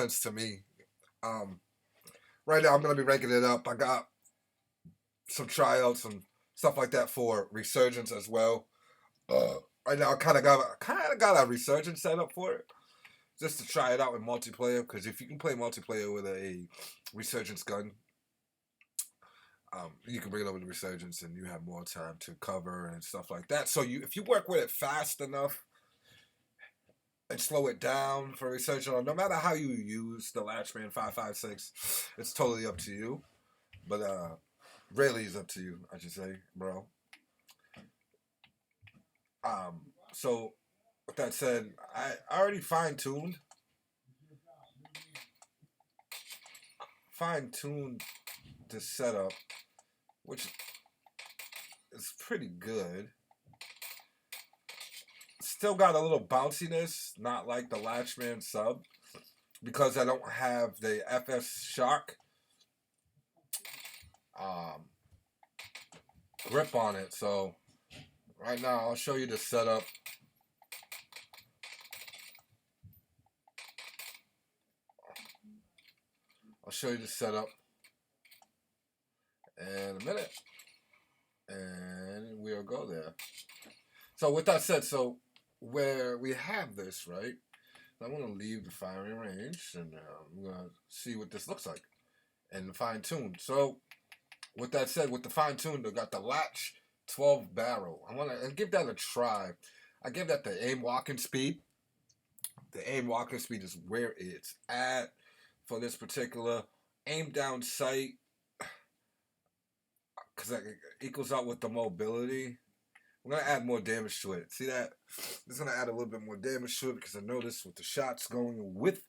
sense to me. Um, right now, I'm gonna be ranking it up. I got some tryouts and stuff like that for Resurgence as well. Right now, I kind of got a Resurgence set up for it, just to try it out in multiplayer. Because if you can play multiplayer with a Resurgence gun, you can bring it over to Resurgence, and you have more time to cover and stuff like that. So if you work with it fast enough and slow it down for Resurgence, no matter how you use the Lachmann 5.56, it's totally up to you. But really, it's up to you, I should say, bro. So with that said, I already fine tuned the setup, which is pretty good. Still got a little bounciness, not like the Lachmann sub, because I don't have the FS shock um, grip on it. So right now, I'll show you the setup. I'll show you the setup in a minute, and we'll go there. So with that said, so where we have this, right? I want to leave the firing range, and I'm going to see what this looks like and fine tune. So with that said, with the fine tune, they got the latch 12 barrel. I want to give that a try. I give that the aim walking speed. The aim walking speed is where it's at for this particular aim down sight, because that equals out with the mobility. I'm going to add more damage to it. See that? This is going to add a little bit more damage to it, because I noticed with the shots going with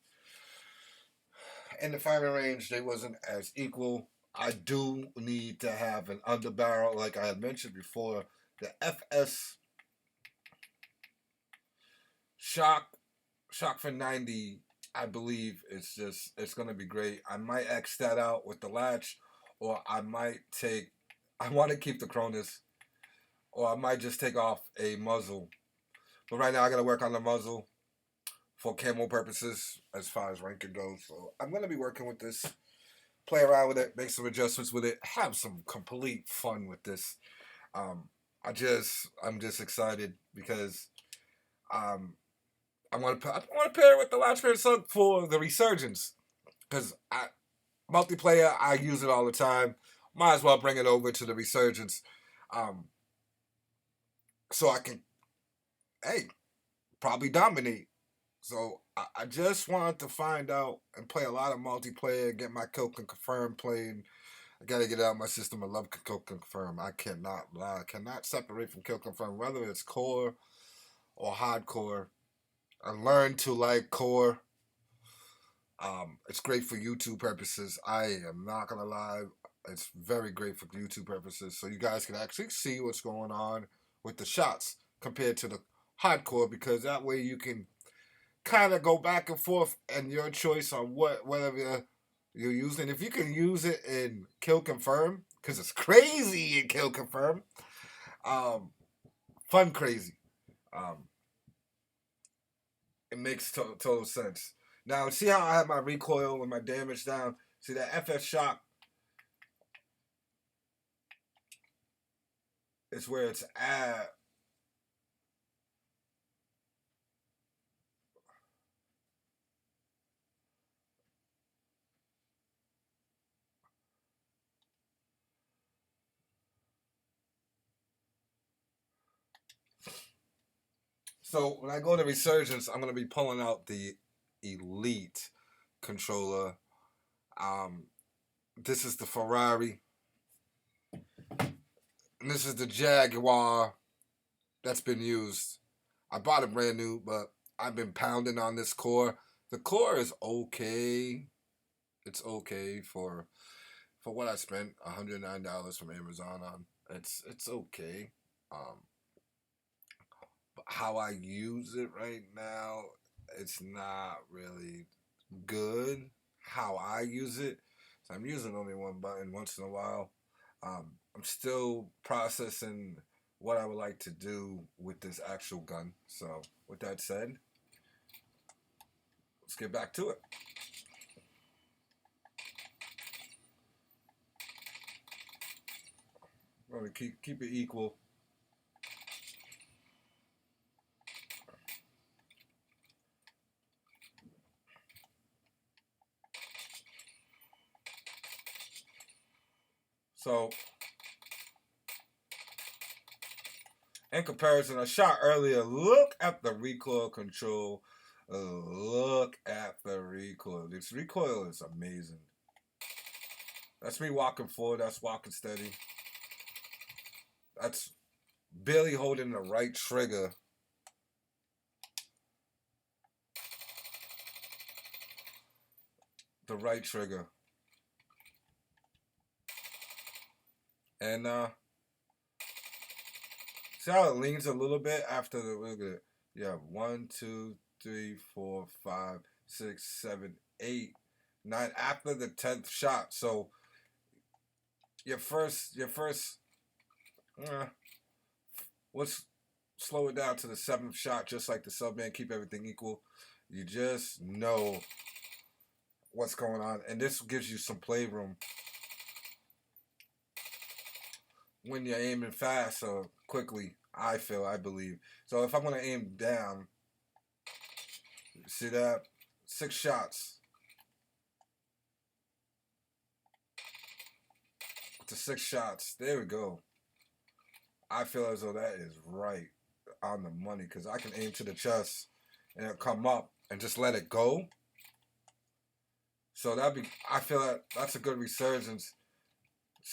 in the firing range, they wasn't as equal. I do need to have an underbarrel, like I had mentioned before. The FS shock for 90, I believe it's going to be great. I might X that out with the latch, or I want to keep the Cronus, or I might just take off a muzzle. But right now I got to work on the muzzle for camo purposes as far as ranking goes. So I'm going to be working with this, play around with it, make some adjustments with it, have some complete fun with this. I'm just excited because I want to pair it with the Lachmann Sub for the Resurgence, because multiplayer, I use it all the time. Might as well bring it over to the Resurgence, so I can, hey, probably dominate. So I just wanted to find out and play a lot of multiplayer, get my kill confirm playing. I gotta get it out of my system. I love kill confirm. I cannot lie. I cannot separate from kill confirm, whether it's core or hardcore. I learned to like core. It's great for YouTube purposes. I am not gonna lie. It's very great for YouTube purposes, so you guys can actually see what's going on with the shots compared to the hardcore, because that way you can kind of go back and forth and your choice on whatever you're using. If you can use it in kill confirm, because it's crazy in kill confirm, fun crazy. Um, it makes total sense. Now, see how I have my recoil and my damage down? See that FS shock is where it's at. So when I go to Resurgence, I'm going to be pulling out the Elite controller. Um, this is the Ferrari. And this is the Jaguar that's been used. I bought it brand new, but I've been pounding on this core. The core is okay. It's okay for what I spent, $109 from Amazon on. It's okay. Um, but how I use it right now, it's not really good. How I use it, so I'm using only one button once in a while. I'm still processing what I would like to do with this actual gun. So with that said, let's get back to it. Want to keep it equal. So, in comparison, I shot earlier. Look at the recoil control. Look at the recoil. This recoil is amazing. That's me walking forward. That's walking steady. That's barely holding the right trigger. The right trigger. And see how it leans a little bit after the look at it. Yeah, 1, 2, 3, 4, 5, 6, 7, 8, 9 after the 10th shot. So your first let's slow it down to the 7th shot, just like the sub-man, keep everything equal. You just know what's going on, and this gives you some playroom when you're aiming fast or quickly. I believe. So if I'm gonna aim down, see that 6 shots to 6 shots. There we go. I feel as though that is right on the money because I can aim to the chest and it'll come up and just let it go. So I feel that that's a good resurgence.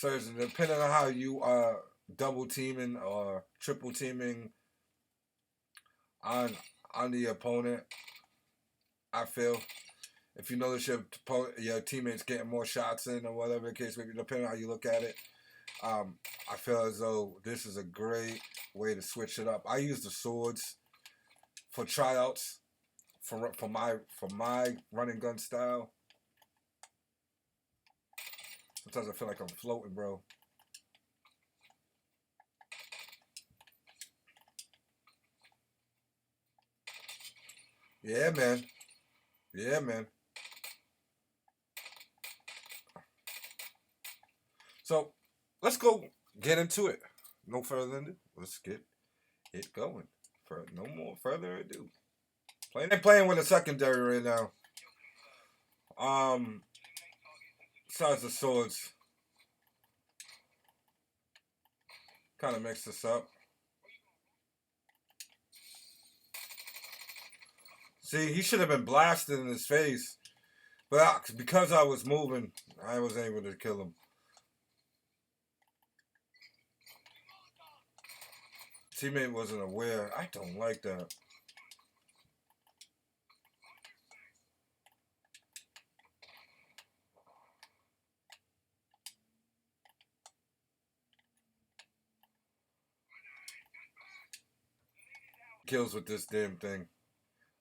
Depending on how you are double teaming or triple teaming on the opponent, I feel if you notice your teammates getting more shots in or whatever the case may be, depending on how you look at it, I feel as though this is a great way to switch it up. I use the swords for tryouts for my running gun style. Sometimes I feel like I'm floating, bro. Yeah, man. Yeah, man. So let's go get into it. No further ado, let's get it going. For no more further ado, playing with a secondary right now. Besides the swords, kind of mix this up. See, he should have been blasted in his face, but because I was moving, I was able to kill him. Teammate wasn't aware. I don't like that. Kills with this damn thing.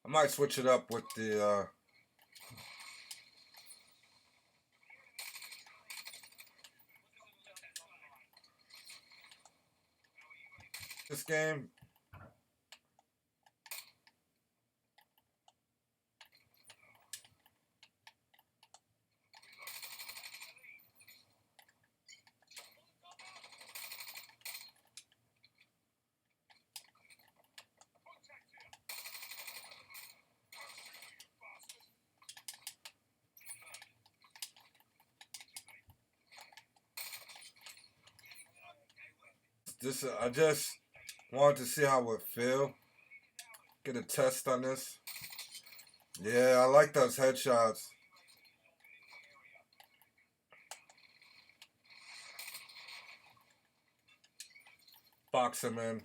I might switch it up with the this game. I just wanted to see how it would feel. Get a test on this. Yeah, I like those headshots. Box him in.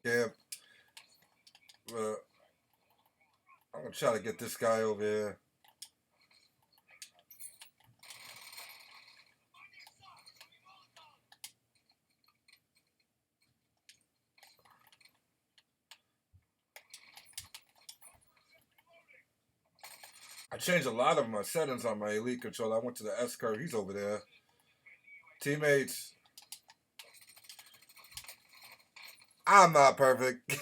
Yeah. I'm gonna try to get this guy over here. I changed a lot of my settings on my elite control. I went to the S curve. He's over there. Teammates. I'm not perfect.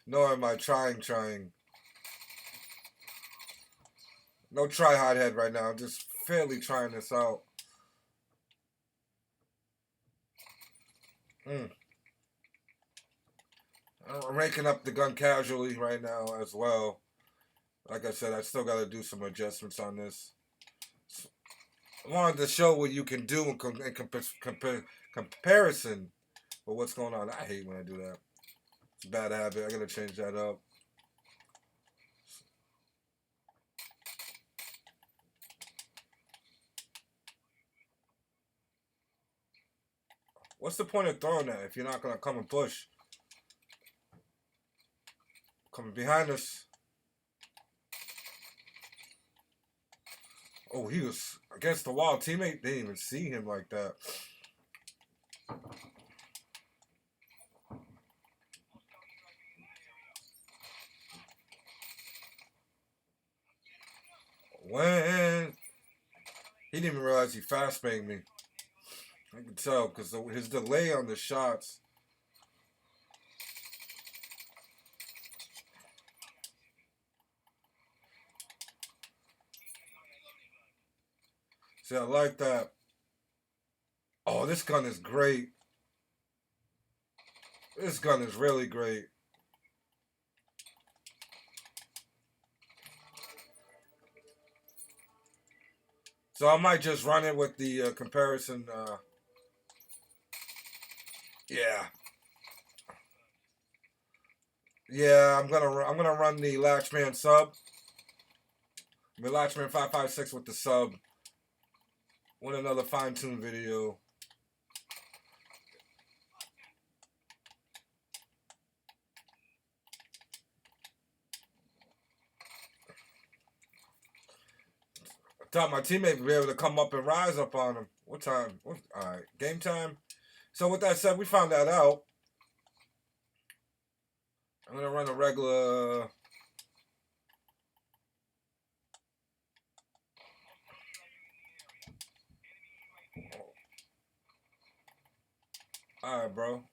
Nor am I trying. No try hard head right now. I'm just fairly trying this out. Mm. I'm ranking up the gun casually right now as well. Like I said, I still got to do some adjustments on this. I wanted to show what you can do in comparison with what's going on. I hate when I do that. It's a bad habit. I got to change that up. What's the point of throwing that if you're not going to come and push? Coming behind us. Oh, he was against the wall. Teammate didn't even see him like that. When he didn't even realize he fast banged me. I can tell because his delay on the shots. See, I like that. Oh, this gun is great. This gun is really great. So I might just run it with the comparison. Yeah, yeah. I'm gonna run the Lachmann sub. The Lachmann 556 with the sub. With another fine tune video. I thought my teammate would be able to come up and rise up on him. What time? All right, game time. So with that said, we found that out. I'm gonna run a regular. All right, bro.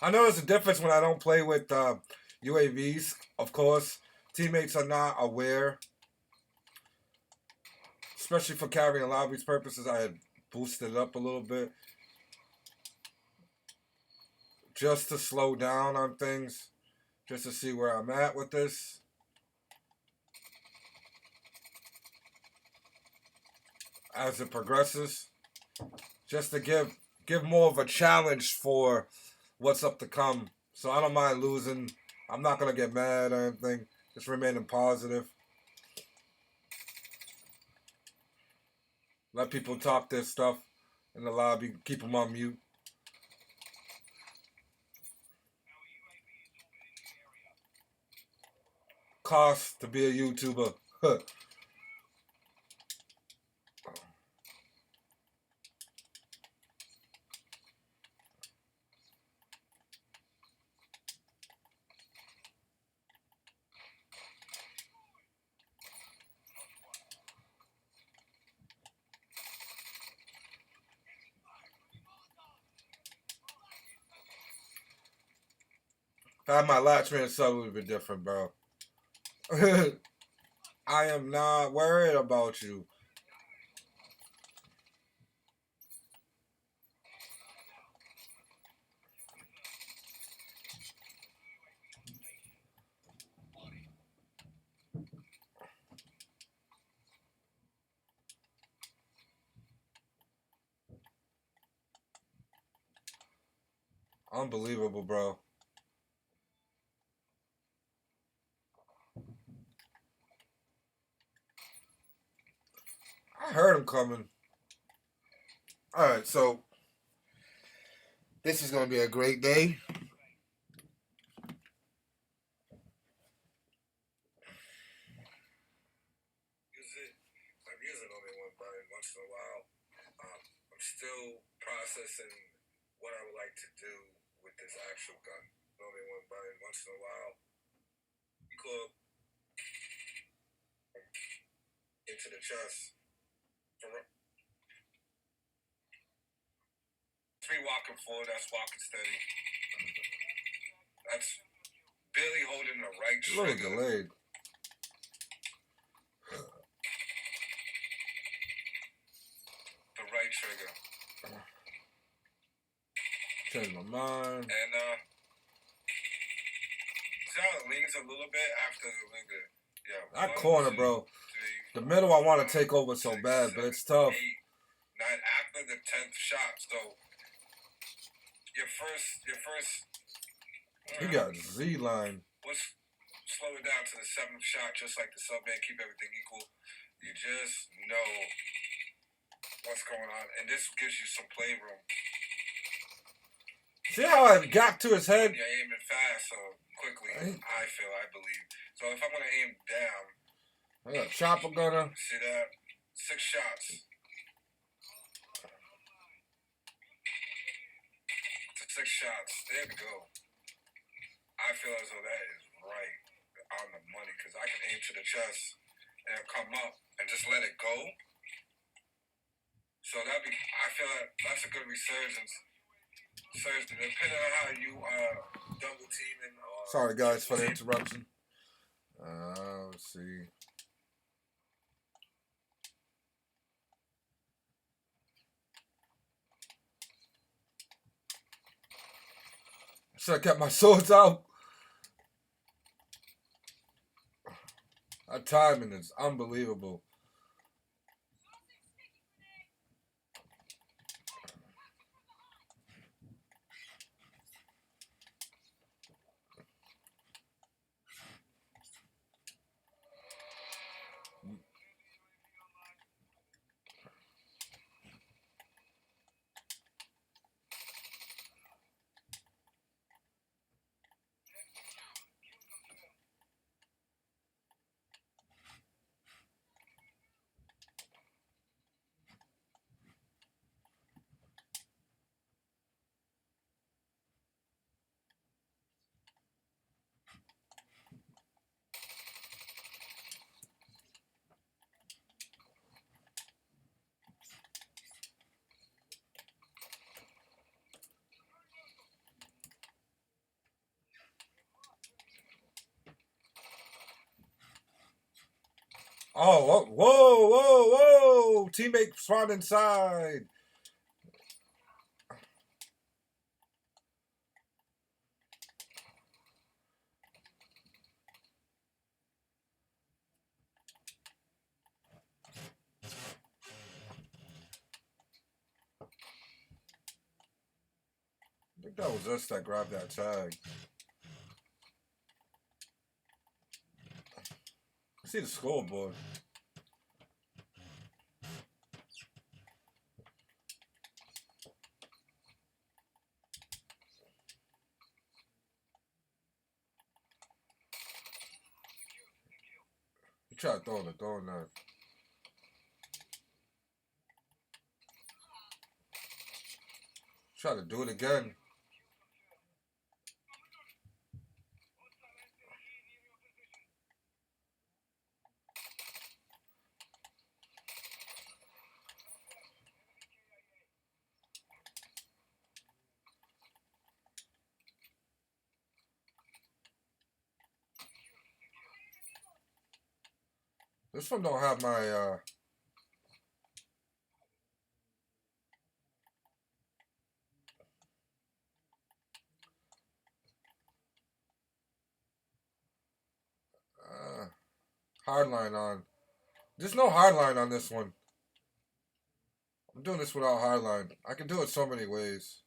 I know there's a difference when I don't play with UAVs. Of course, teammates are not aware, especially for carrying lobbies purposes. I had boosted it up a little bit just to slow down on things, just to see where I'm at with this. As it progresses, just to give more of a challenge for what's up to come. So I don't mind losing. I'm not gonna get mad or anything. Just remaining positive. Let people talk their stuff in the lobby. Keep them on mute. Cost to be a YouTuber. If I had my Lachman sub, it would be different, bro. I am not worried about you. Unbelievable, bro. I heard him coming. All right, so this is gonna be a great day. to do with this actual gun. Normally, once in a while, you go into the chest. Three walking forward, that's walking steady. That's barely holding the right trigger. A little delayed. The right trigger. Change my mind. And see how it leans a little bit after the little bit. Yeah. That corner, bro. The middle I want to take over so bad, but it's tough. 8, 9 after the 10th shot. So your first. You got Z line. Let's slow it down to the 7th shot, just like the sub band. Keep everything equal. You just know what's going on, and this gives you some play room. See how I got to his head? You're aiming fast, so quickly. I believe. So if I'm gonna aim down, I got Chopper Gunner. See that? 6 shots. To 6 shots. There we go. I feel as though that is right on the money because I can aim to the chest and come up and just let it go. So I feel like that's a good resurgence. Depending on how you double teaming. Sorry guys for the interruption. Let's see. Should have kept my swords out. That timing is unbelievable. Oh, whoa. Teammate spawned inside. I think that was us that grabbed that tag. I see the scoreboard. You try throwing that. Try to do it again. This one don't have my hardline on. There's no hardline on this one. I'm doing this without hardline. I can do it so many ways.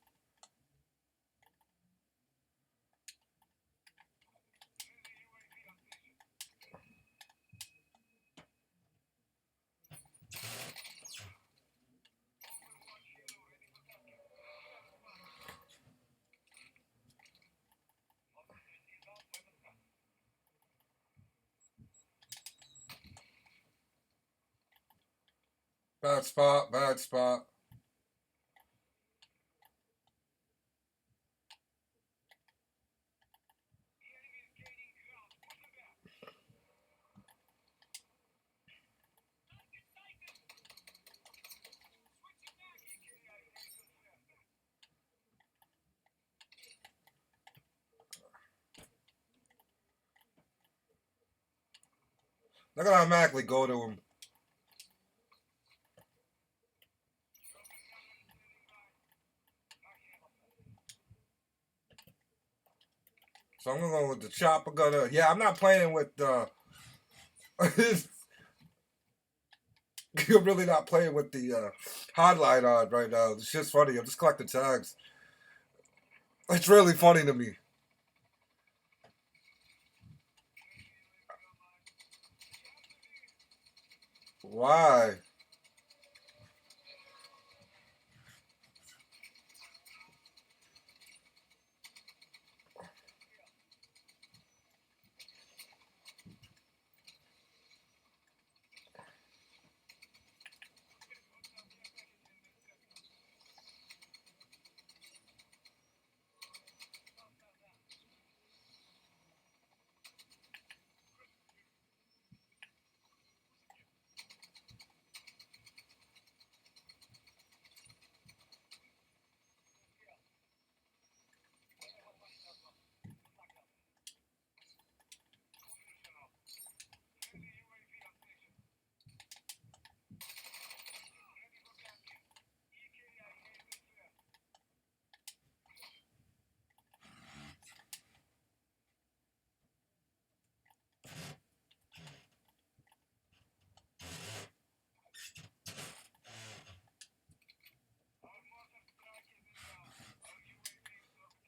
Bad spot. They're gonna automatically go to him. So I'm gonna go with the Chopper Gunner. Yeah, I'm not playing with you're really not playing with the hotline on right now. It's just funny. I'm just collecting tags. It's really funny to me. Why?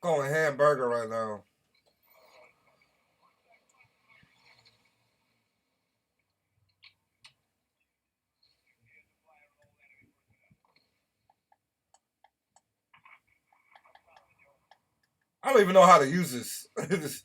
Going hamburger right now. I don't even know how to use this.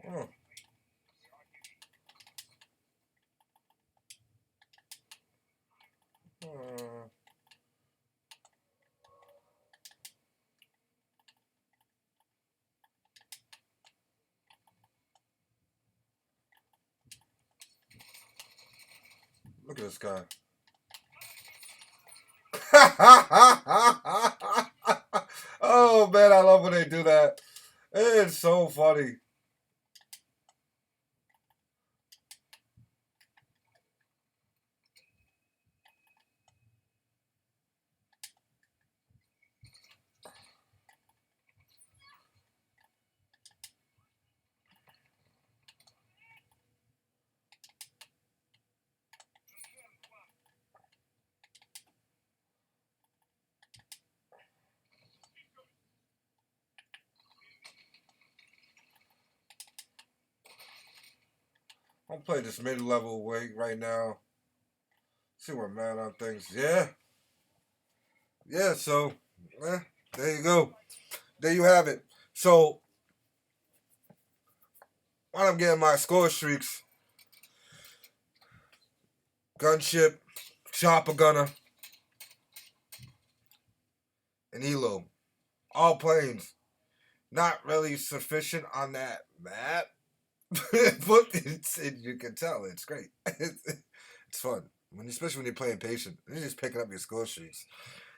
Oh, uh, look at this guy. Oh man, I love when they do that. It's so funny. I'm playing this mid-level weight right now. See where I'm at on things. Yeah, yeah. So, eh, there you go. There you have it. So, while I'm getting my score streaks, gunship, chopper gunner, and Helo, all planes. Not really sufficient on that map, but you can tell it's great. It's fun, especially when you're playing patient. You're just picking up your score streaks.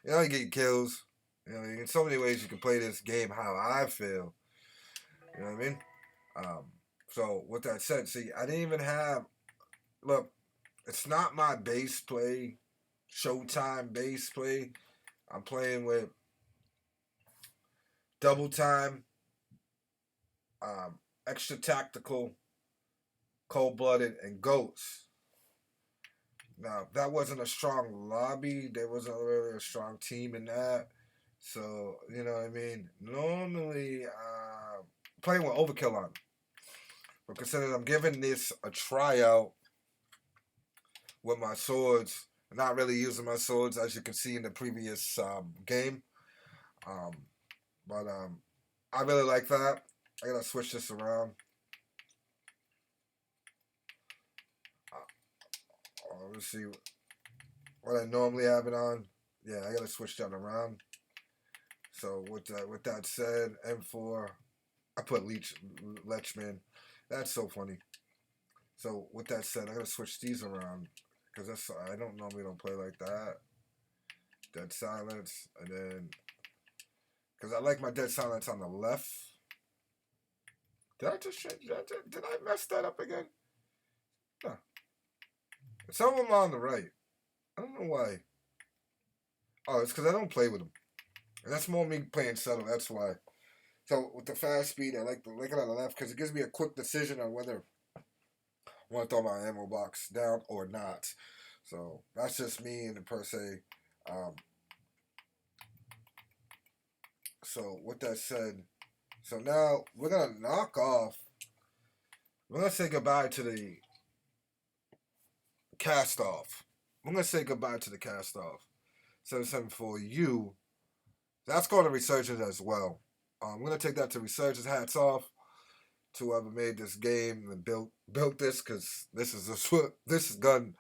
You know, you get your kills. You know, in so many ways you can play this game how I feel. You know what I mean? Um, so with that said, see, I didn't even have. Look, it's not my base play, Showtime base play. I'm playing with double time, extra tactical, cold blooded, and goats. Now that wasn't a strong lobby. There wasn't really a strong team in that. So you know what I mean. Normally, playing with overkill on, but considering I'm giving this a tryout with my swords, not really using my swords as you can see in the previous game. Um, But I really like that. I gotta switch this around. Let's see what I normally have it on. Yeah, I gotta switch that around. So with that said, M4, I put Lachmann. That's so funny. So with that said, I gotta switch these around because I don't normally don't play like that. Dead silence, and then because I like my dead silence on the left. Did I just change that? Did I mess that up again? No. Some of them are on the right. I don't know why. Oh, it's because I don't play with them. And that's more me playing subtle. That's why. So with the fast speed, I like it on the left because it gives me a quick decision on whether I want to throw my ammo box down or not. So that's just me and per se. So with that said, so now we're gonna knock off. We're gonna say goodbye to the cast off. We're gonna say goodbye to the cast off. 774U. That's going to Resurgence as well. I'm gonna take that to Resurgence. Hats off to whoever made this game and built this, because this is gun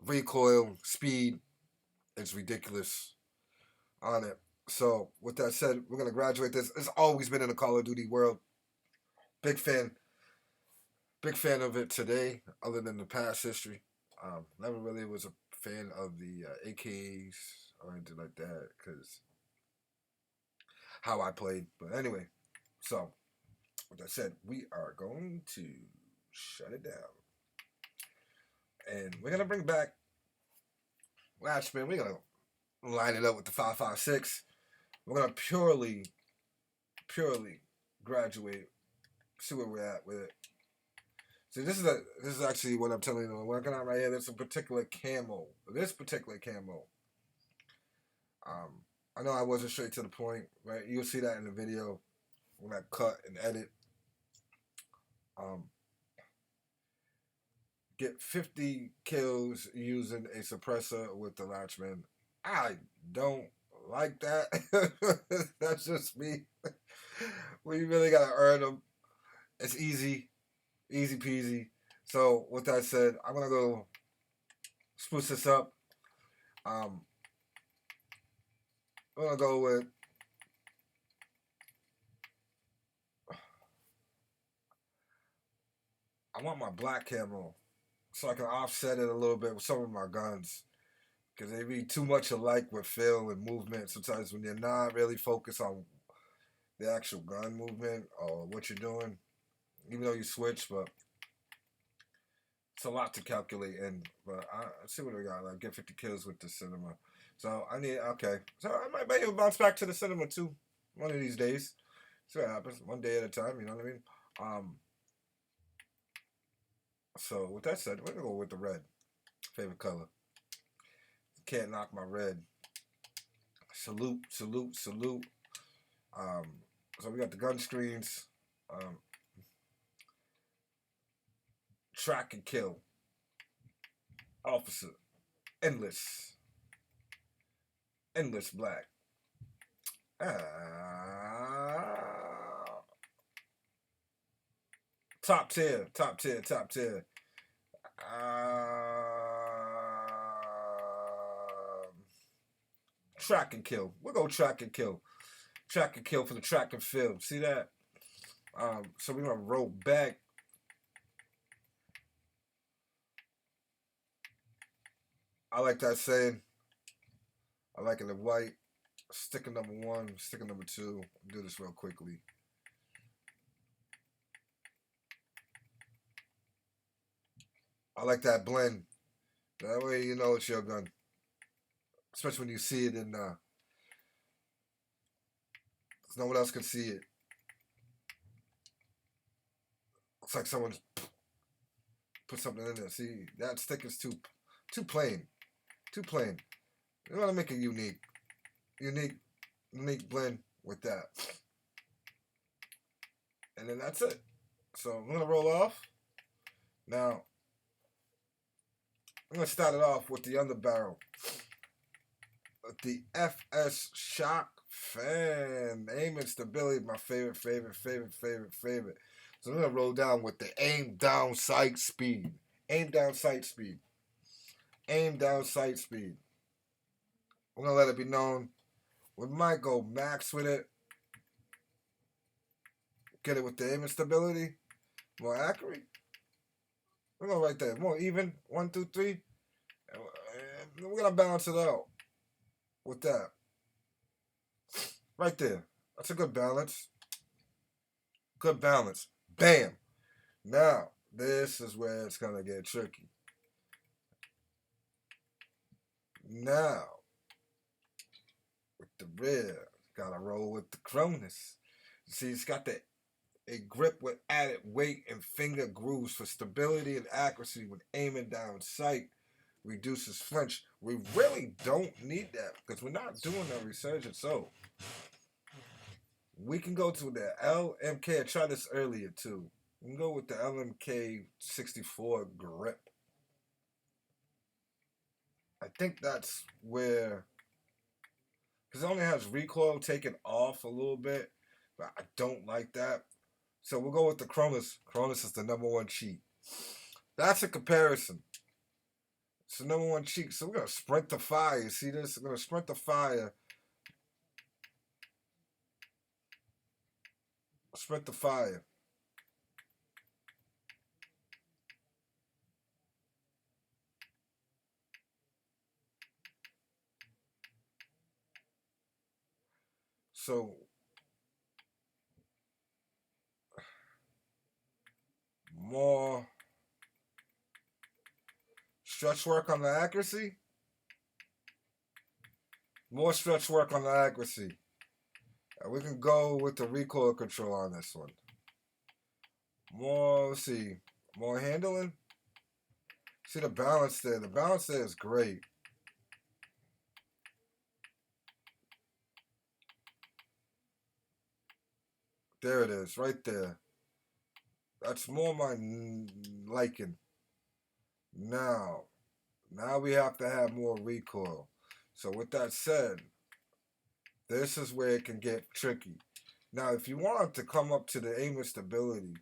recoil speed. It's ridiculous on it. So with that said, we're gonna graduate this. It's always been in the Call of Duty world. Big fan of it today. Other than the past history, never really was a fan of the AKs or anything like that because how I played. But anyway, so with that said, we are going to shut it down. And we're going to bring back Lachmann. We're going to line it up with the 5.56. We're going to purely graduate, see where we're at with it. See, this is actually what I'm telling you. I'm working on right here. There's a particular camo. This particular camo. I know I wasn't straight to the point, right? You'll see that in the video when I cut and edit. Get 50 kills using a suppressor with the Lachmann. I don't like that. That's just me. We really gotta earn them. It's easy peasy. So with that said, I'm gonna go spruce this up. I'm gonna go with I want my black camo so I can offset it a little bit with some of my guns. Because they be too much alike with feel and movement sometimes when you're not really focused on the actual gun movement or what you're doing. Even though you switch, but it's a lot to calculate in. But let's see what we got. Like, get 50 kills with the cinema. So I need, okay. So I might maybe bounce back to the cinema too one of these days. See what happens. One day at a time, you know what I mean? So with that said, we're gonna go with the red. Favorite color. Can't knock my red. Salute. So we got the gun screens. Track and kill. Officer. Endless black. Top tier. Track and kill. We'll go track and kill. Track and kill for the track and field. See that? So we're gonna roll back. I like that saying. I like it in white. Sticker number 1, sticker number 2. Do this real quickly. I like that blend. That way you know it's your gun. Especially when you see it in no one else can see it. It's like someone put something in there. See, that sticker's too plain. Too plain. You want to make it unique. Unique blend with that. And then that's it. So I'm going to roll off. Now, I'm going to start it off with the underbarrel. The FS Shock fan. Aim and stability, my favorite. So I'm gonna roll down with the aim down sight speed. Aim down sight speed. Aim down sight speed. We're gonna let it be known. We might go max with it. Get it with the aim and stability. More accurate. We're gonna write that. More even. 1, 2, 3. And we're gonna balance it out with that. Right there. That's a good balance. Good balance. Bam. Now, this is where it's going to get tricky. Now, with the rear, got to roll with the Cronus. See, it's got a grip with added weight and finger grooves for stability and accuracy when aiming down sight. Reduces flinch. We really don't need that because we're not doing a resurgence. So, we can go to the LMK. I tried this earlier too. We can go with the LMK 64 grip. I think that's where, because it only has recoil taken off a little bit, but I don't like that. So we'll go with the Cronus. Cronus is the #1 cheat. That's a comparison. It's the #1 cheat. So we're going to sprint the fire. See this? We're going to sprint the fire. Sprint the fire. So more stretch work on the accuracy. More stretch work on the accuracy. We can go with the recoil control on this one. More, let's see, more handling. See the balance there. The balance there is great. There it is, right there. That's more my liking. Now we have to have more recoil. So with that said, this is where it can get tricky. Now, if you want to come up to the aim and stability, you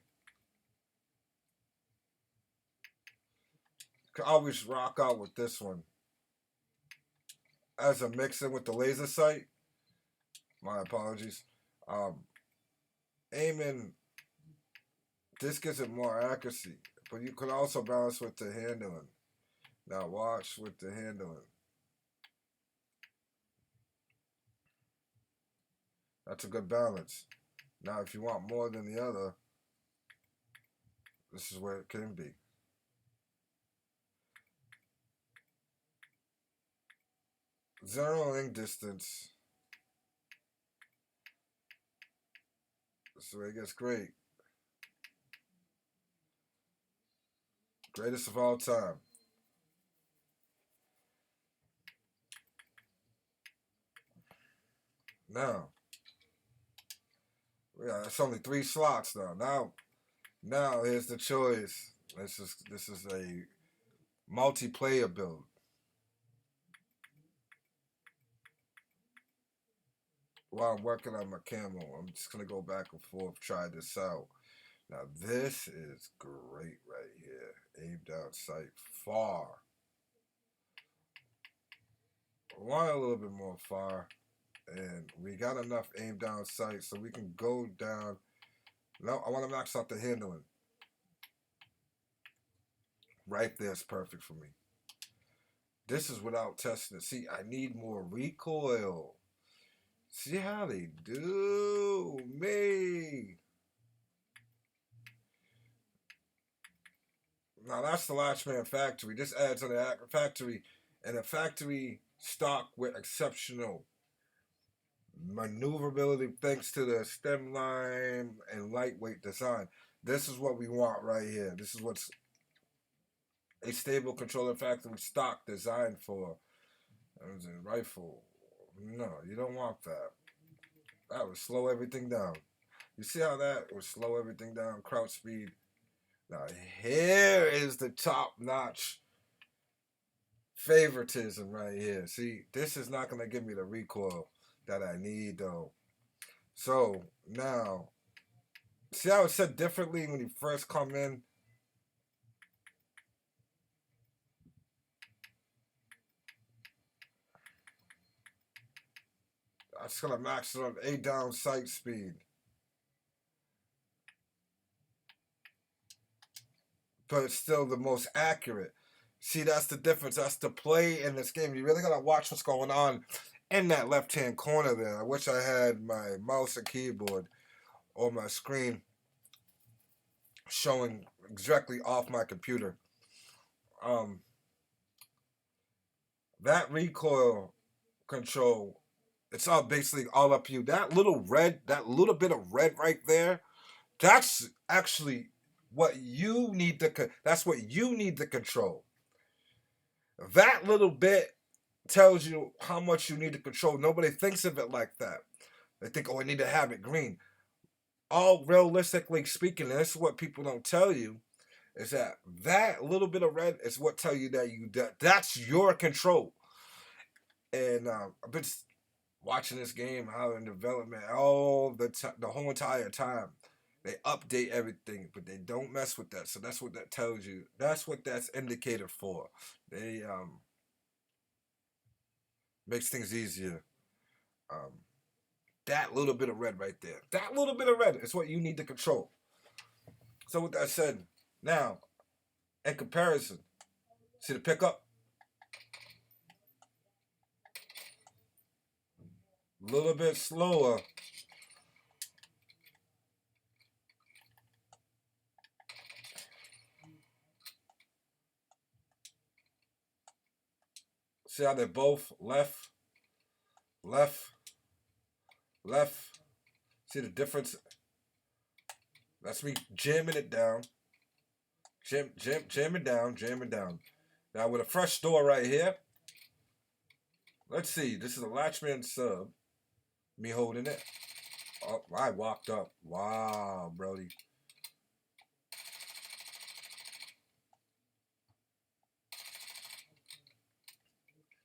can always rock out with this one. As a mix-in with the laser sight, my apologies. Aiming, this gives it more accuracy, but you can also balance with the handling. Now watch with the handling. That's a good balance. Now, if you want more than the other, this is where it can be. Zeroing distance. This is where it gets great. Greatest of all time. Now, yeah, it's only 3 slots now. Now here's the choice. This is a multiplayer build. While I'm working on my camo, I'm just gonna go back and forth, try this out. Now this is great right here. Aim down sight far. I want a little bit more far. And we got enough aim down sight so we can go down. No, I want to max out the handling. Right there is perfect for me. This is without testing it. See, I need more recoil. See how they do me. Now that's the Lachmann factory. This adds on the factory, and a factory stock with exceptional maneuverability thanks to the stem line and lightweight design. This is what we want right here. This is what's a stable controller factory stock designed for. A rifle. No, you don't want that. That would slow everything down. You see how that would slow everything down? Crouch speed. Now here is the top notch favoritism right here. See, this is not going to give me the recoil. that I need though. So now, see how it's said differently when you first come in? I'm just gonna max it on A down sight speed. But it's still the most accurate. See, that's the difference. That's the play in this game. You really gotta watch what's going on in that left hand corner there. I wish I had my mouse and keyboard or my screen showing directly off my computer. Um, that recoil control, it's all basically all up to you. That little red, that little bit of red right there, that's actually what you need to. That's what you need to control. That little bit tells you how much you need to control. Nobody thinks of it like that. They think, oh, I need to have it green. All realistically speaking, and this is what people don't tell you, is that that little bit of red is what tell you that's your control. And I've been watching this game, how in development, all the whole entire time, they update everything, but they don't mess with that. So that's what that tells you. That's what that's indicated for. They makes things easier. Um, that little bit of red right there, that little bit of red is what you need to control. So with that said, now in comparison, see the pickup, a little bit slower. See how they're both left, left, left. See the difference? That's me jamming it down. Jamming down, jamming down. Now with a fresh door right here, let's see. This is a Lachmann sub. Me holding it. Oh, I walked up. Wow, Brody.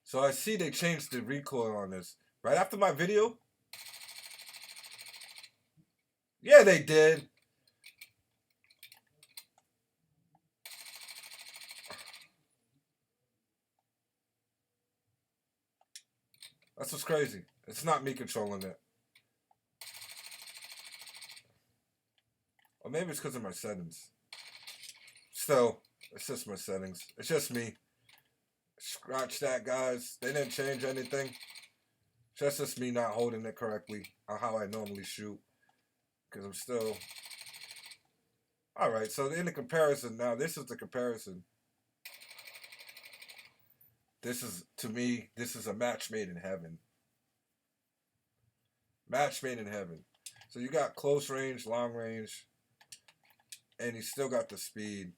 So I see they changed the recoil on this. Right after my video? Yeah, they did. That's what's crazy. It's not me controlling it. Or maybe it's because of my settings. Still, it's just my settings. It's just me. Scratch that, guys. They didn't change anything. It's just me not holding it correctly on how I normally shoot. Because I'm still... Alright, so in the comparison now, this is the comparison. This is, to me, this is a match made in heaven. Match made in heaven. So you got close range, long range, and you still got the speed.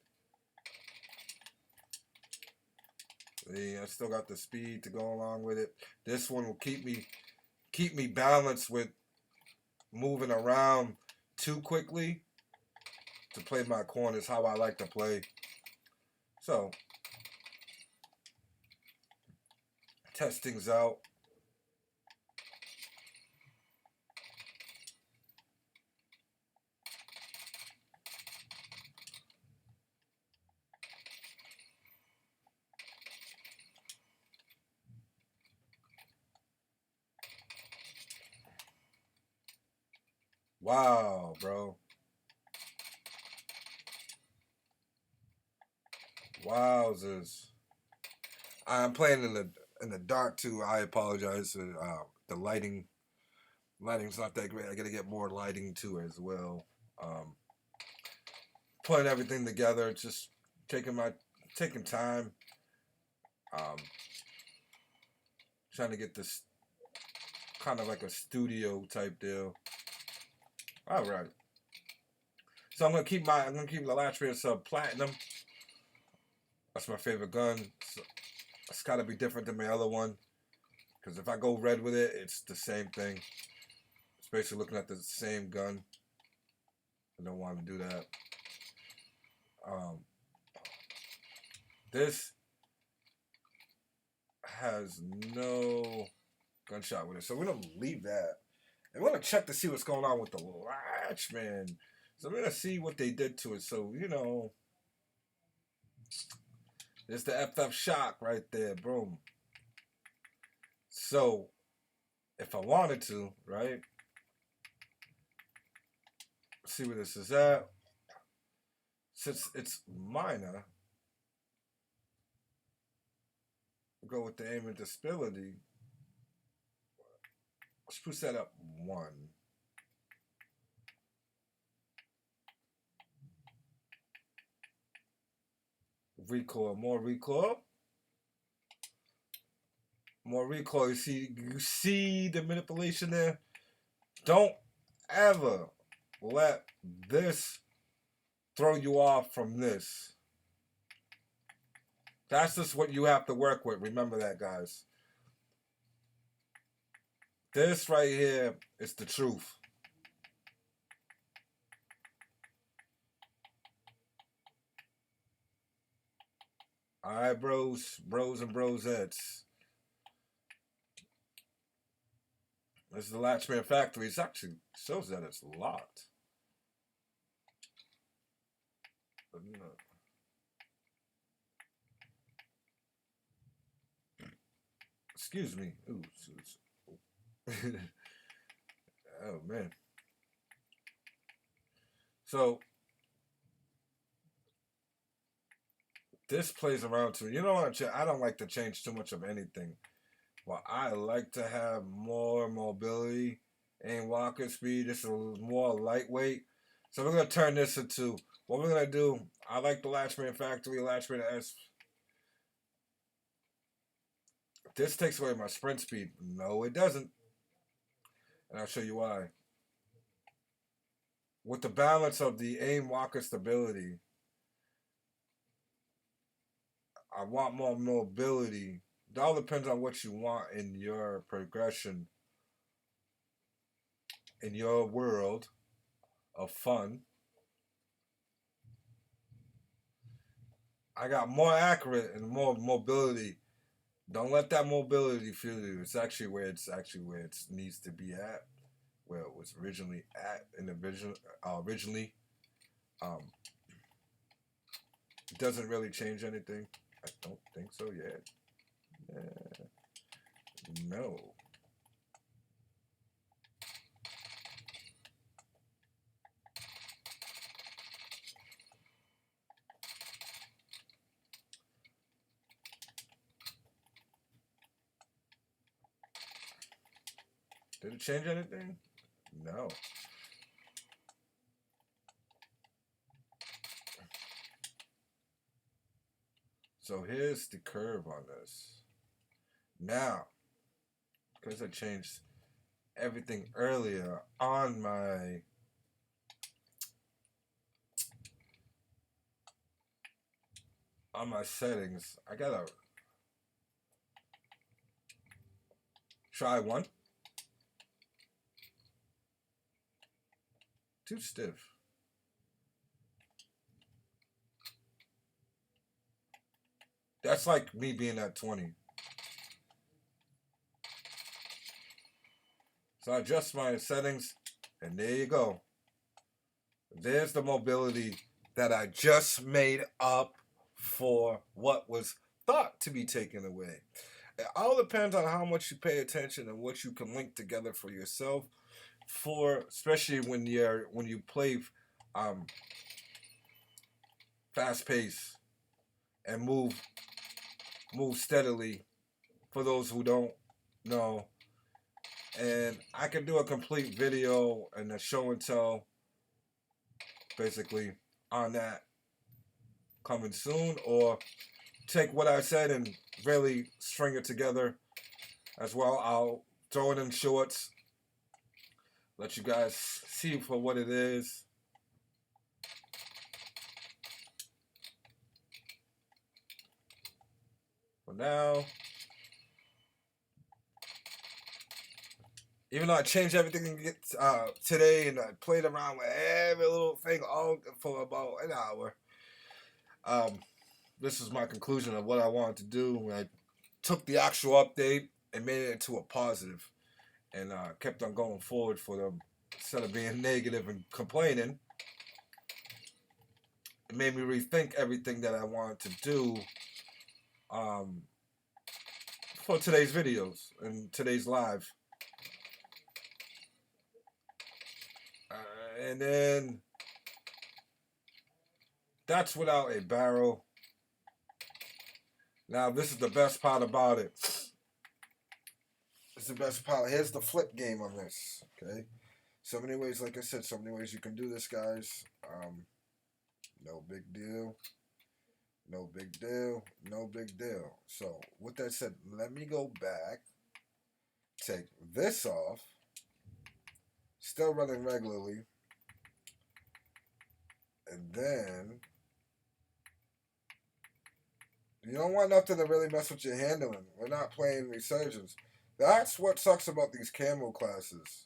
See, I still got the speed to go along with it. This one will keep me balanced with moving around too quickly to play my corners how I like to play. So, test things out. Wow, bro. Wowzers. I'm playing in the dark too. I apologize. The lighting, lighting's not that great. I gotta get more lighting too as well. Um, Putting everything together, just taking time. Um, Trying to get this kind of like a studio type deal. All right. So I'm gonna keep the Lachmann sub platinum. That's my favorite gun. So it's gotta be different than my other one. Because if I go red with it, it's the same thing. It's basically looking at the same gun. I don't want to do that. Um, this has no gunshot with it. So we're gonna leave that. And we're gonna check to see what's going on with the Lachmann. So we're gonna see what they did to it. So, you know, there's the FF shock right there. Boom. So if I wanted to, right? See where this is at. Since it's minor, go with the aim and disability. Spruce that up 1. Recoil, more recoil. More recoil. You see the manipulation there? Don't ever let this throw you off from this. That's just what you have to work with. Remember that, guys. This right here is the truth. Alright, bros and brosettes. This is the Lachmann factory. It actually shows that it's locked. But, you know. Excuse me. Ooh. Oh, man. So, this plays around too. You know what? I don't like to change too much of anything. Well, I like to have more mobility and walker speed. This is more lightweight. So we're going to turn this into, what we're going to do, I like the Lachmann factory, Lachmann S. This takes away my sprint speed. No, it doesn't. And I'll show you why. With the balance of the aim walker stability, I want more mobility. It all depends on what you want in your progression, in your world of fun. I got more accurate and more mobility. Don't let that mobility fool you. It's actually where it needs to be at, where it was originally at in the vision. Originally, it doesn't really change anything. I don't think so yet. No. Did it change anything? No. So here's the curve on this. Now, because I changed everything earlier on my settings, I gotta try one. Too stiff. That's like me being at 20. So I adjust my settings, and there you go. There's the mobility that I just made up for what was thought to be taken away. It all depends on how much you pay attention and what you can link together for yourself. Especially when you play fast pace and move steadily. For those who don't know, and I can do a complete video and a show and tell, basically, on that coming soon, or take what I said and really string it together as well. I'll throw it in shorts, let you guys see for what it is. For now, even though I changed everything today and I played around with every little thing all for about an hour, this is my conclusion of what I wanted to do. I took the actual update and made it into a positive, and kept on going forward for them instead of being negative and complaining. It made me rethink everything that I wanted to do um, for today's videos and today's live. And then that's without a barrel. Now this is the best part about it. It's the best part. Here's the flip game on this. Okay, so many ways, like I said, so many ways you can do this, guys. No big deal. No big deal. No big deal. So with that said, let me go back. Take this off. Still running regularly. And then you don't want nothing to really mess with your handling. We're not playing Resurgence. That's what sucks about these camo classes.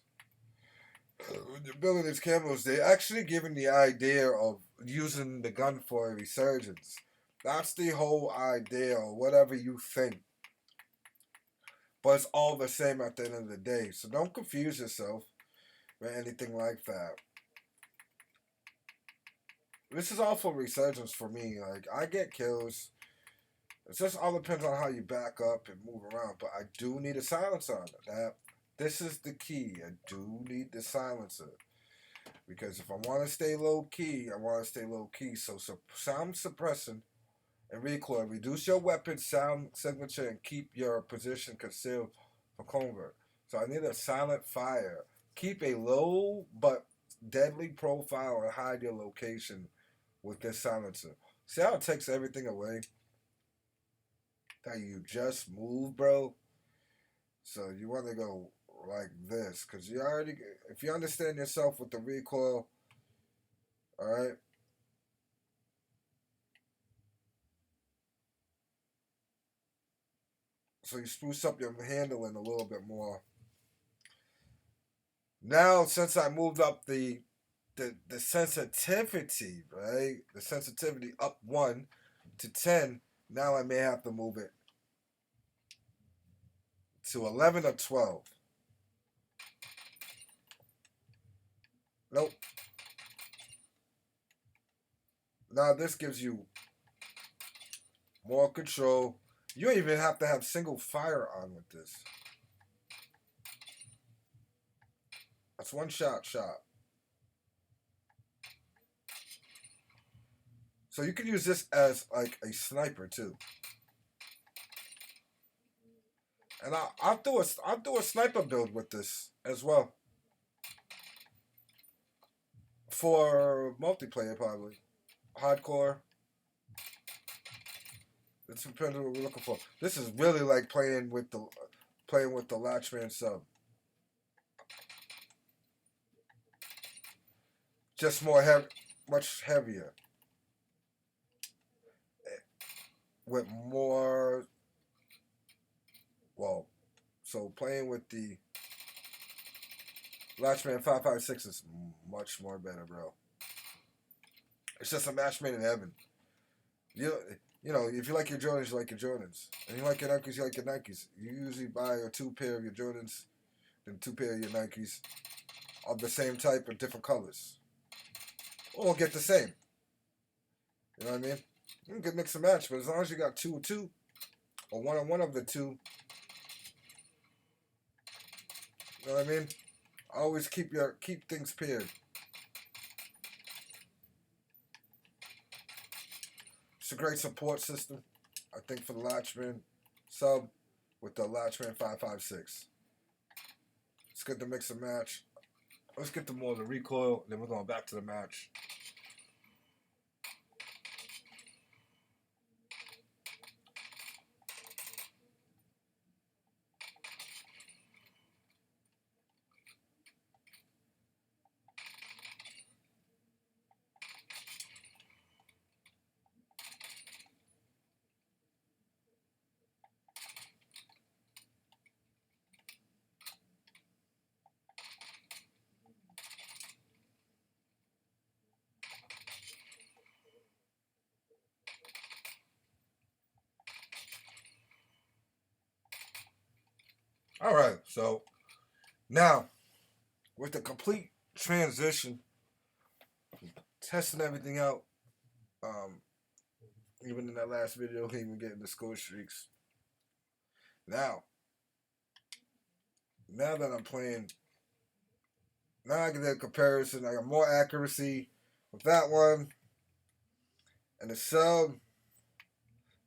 When you're building these camos, they actually giving the idea of using the gun for a Resurgence. That's the whole idea, or whatever you think. But it's all the same at the end of the day. So don't confuse yourself with anything like that. This is all for Resurgence for me. Like, I get kills. It just all depends on how you back up and move around. But I do need a silencer on it. This is the key. I do need the silencer. Because if I want to stay low key, I want to stay low key. So sound suppressing and recoil. Reduce your weapon sound signature and keep your position concealed for covert. So I need a silent fire. Keep a low but deadly profile and hide your location with this silencer. See how it takes everything away? That you just move, bro. So you want to go like this, because you already, if you understand yourself with the recoil, all right. So you spruce up your handling a little bit more. Now, since I moved up the sensitivity, right? The sensitivity up 1 to 10. Now I may have to move it to 11 or 12. Nope. Now this gives you more control. You don't even have to have single fire on with this. That's one shot. So you can use this as like a sniper too. And I'll do a sniper build with this as well. For multiplayer probably. Hardcore. It depends on what we're looking for. This is really like playing with the Lachmann sub. Just much heavier. With more, well, so playing with the Lachmann 556 is much more better, bro. It's just a match made in heaven. You know, if you like your Jordans, you like your Jordans. And you like your Nikes, you like your Nikes. You usually buy a 2 pair of your Jordans and 2 pair of your Nikes of the same type and different colors. Or get the same. You know what I mean? You can mix and match, but as long as you got 2 or 1 of the 2, you know what I mean? Always keep things paired. It's a great support system, I think, for the Lachmann sub with the Lachmann 556. It's good to mix and match. Let's get to more of the recoil, then we're going back to the match. All right, so now with the complete transition, testing everything out. Um, Even in that last video, he even getting the score streaks. Now, now that I'm playing, now I can do a comparison. I got more accuracy with that one and the sub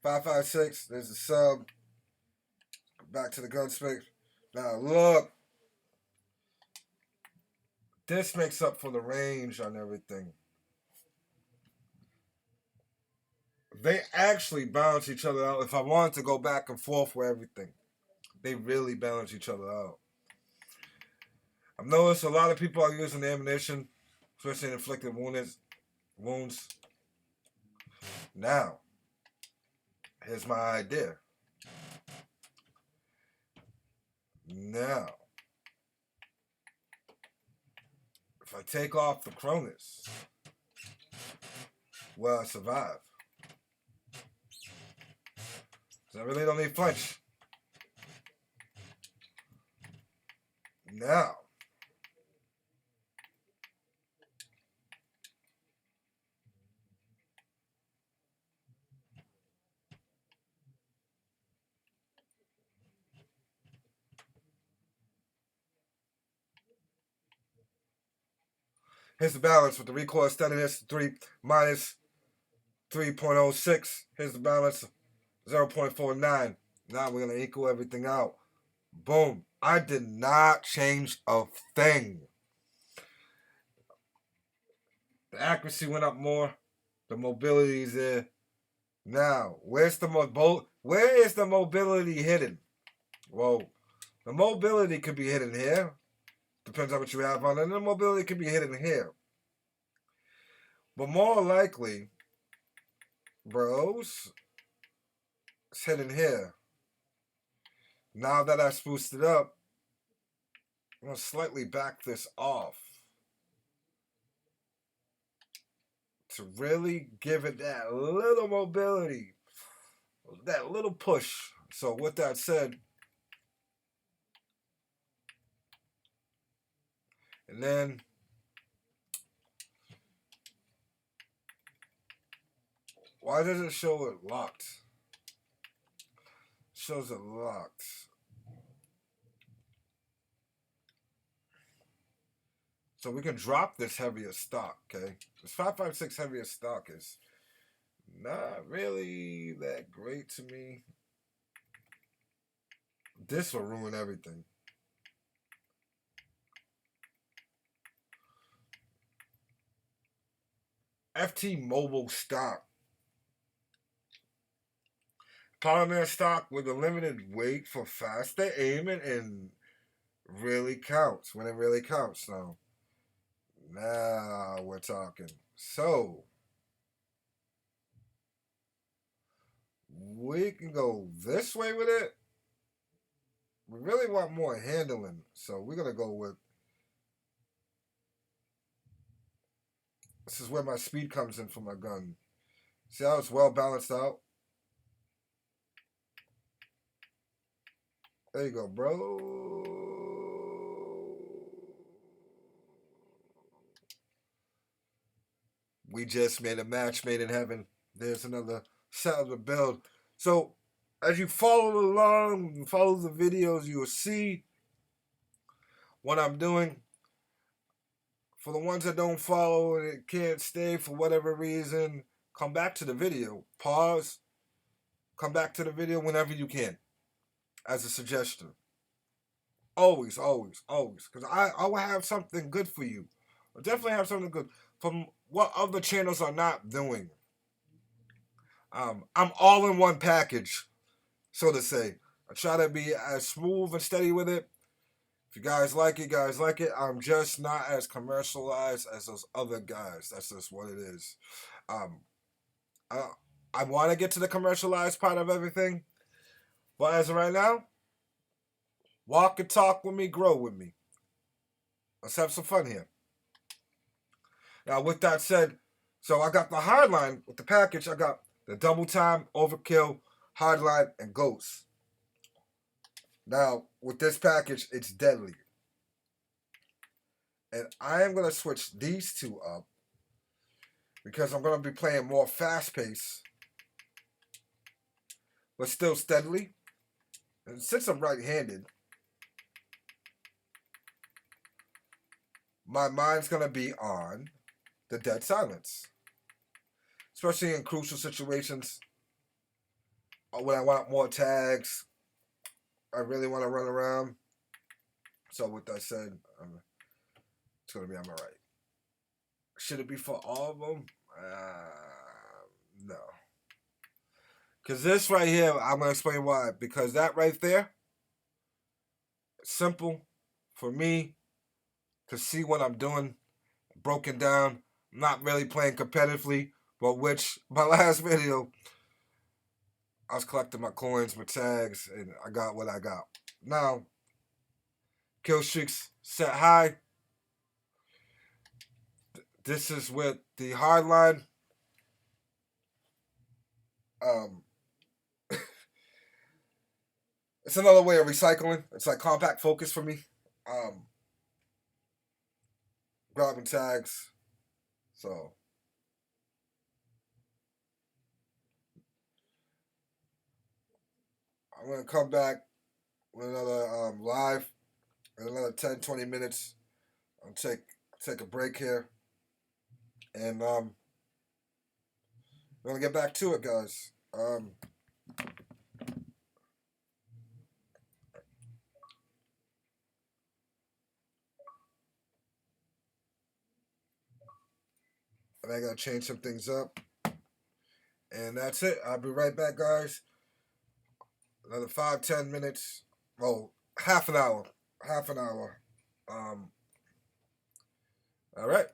556. There's the sub. Back to the gunship. Now look, this makes up for the range on everything. They actually balance each other out. If I wanted to go back and forth with everything, they really balance each other out. I've noticed a lot of people are using the ammunition, especially in inflicted wounds. Now, here's my idea. Now, if I take off the Cronus, will I survive? So I really don't need flinch. Now, here's the balance with the recoil steadiness 3 minus 3.06. Here's the balance 0.49. Now we're going to equal everything out. Boom. I did not change a thing. The accuracy went up more. The mobility is there. Now, where is the mobility hidden? Well, the mobility could be hidden here. Depends on what you have on it. And the mobility could be hidden here. But more likely, bros, it's hidden here. Now that I spruced it up, I'm going to slightly back this off to really give it that little mobility, that little push. So with that said, and then why does it show it locked? It shows it locked. So we can drop this heavier stock, okay? This 5.56 heavier stock is not really that great to me. This will ruin everything. FT mobile stock. Polymer stock with a limited weight for faster aiming and really counts when it really counts. Now we're talking. So we can go this way with it. We really want more handling, so we're gonna go with. This is where my speed comes in for my gun. See how it's well balanced out? There you go, bro. We just made a match made in heaven. There's another set of the build. So as you follow along, follow the videos, you will see what I'm doing. For the ones that don't follow and can't stay for whatever reason, come back to the video. Pause. Come back to the video whenever you can. As a suggestion. Always, always, always. Because I will have something good for you. I'll definitely have something good from what other channels are not doing. I'm all in one package, so to say. I try to be as smooth and steady with it. If you guys like it, guys like it. I'm just not as commercialized as those other guys. That's just what it is. I want to get to the commercialized part of everything. But as of right now, walk and talk with me, grow with me. Let's have some fun here. Now, with that said, so I got the hardline with the package. I got the double time, overkill, hardline, and ghost. Now, with this package, it's deadly. And I am going to switch these two up because I'm going to be playing more fast pace, but still steadily. And since I'm right-handed, my mind's going to be on the dead silence. Especially in crucial situations when I want more tags, I really want to run around. So with that said, it's going to be on my right. Should it be for all of them? No. Because this right here, I'm going to explain why. Because that right there, simple for me to see what I'm doing, broken down. I'm not really playing competitively, but which my last video, I was collecting my coins, my tags, and I got what I got. Now, kill streaks set high. This is with the hard line. It's another way of recycling. It's like compact focus for me. Grabbing tags. So I'm gonna come back with another live in another 10-20 minutes. I'll take a break here. And we're gonna get back to it, guys. And I gotta change some things up. And that's it. I'll be right back, guys. Another 5-10 minutes. Oh, half an hour. Half an hour. All right.